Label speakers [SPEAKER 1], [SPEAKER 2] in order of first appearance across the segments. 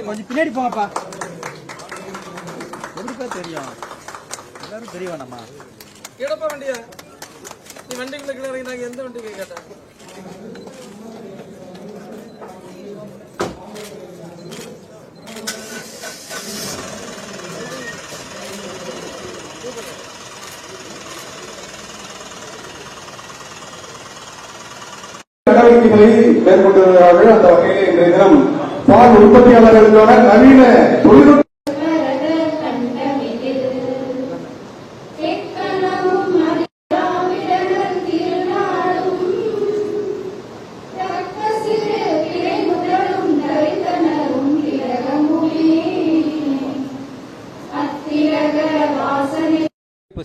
[SPEAKER 1] கொஞ்சம் பின்னாடி போங்கப்பா. எப்படிப்பா தெரியும்? எல்லாரும் தெரிய வேணாமா?
[SPEAKER 2] கேடப்பா வண்டியா? நீ வண்டிக்குள்ள கிளறி நாங்க எந்த வண்டிக்கு கேட்டேன்?
[SPEAKER 3] நடவடிக்கைகளை மேற்கொண்டு வருகிறார்கள். அந்த வகையில் இன்றைய தினம் பால் உற்பத்தியாளர்களுக்கான நவீன தொழில்நுட்ப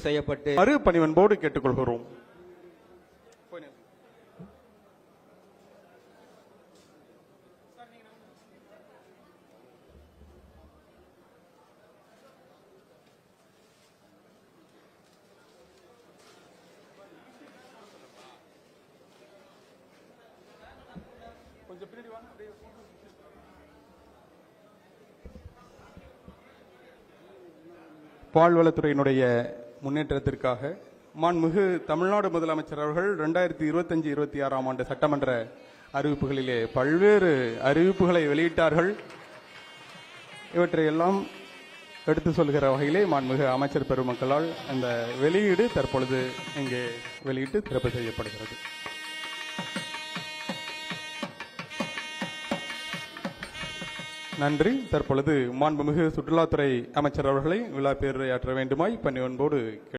[SPEAKER 4] செய்யப்பட்டு
[SPEAKER 3] பணிவன்போடு கேட்டுக்கொள்கிறோம். பால்வளத்துறையினுடைய முன்னேற்றத்திற்காக மாண்புமிகு தமிழ்நாடு முதலமைச்சர் அவர்கள் 2025-26 ஆண்டு சட்டமன்ற அறிவிப்புகளிலே பல்வேறு அறிவிப்புகளை வெளியிட்டார்கள். இவற்றையெல்லாம் எடுத்து சொல்கிற வகையிலே மாண்புமிகு அமைச்சர் பெருமக்களால் அந்த வெளியீடு தற்பொழுது இங்கே வெளியிட்டு சிறப்பு செய்யப்படுகிறது. நன்றி. தற்பொழுது மாண்புமிகு சுற்றுலாத்துறை அமைச்சர் அவர்களை விழா பேருரையாற்ற வேண்டுமாய் பணிவன்போடு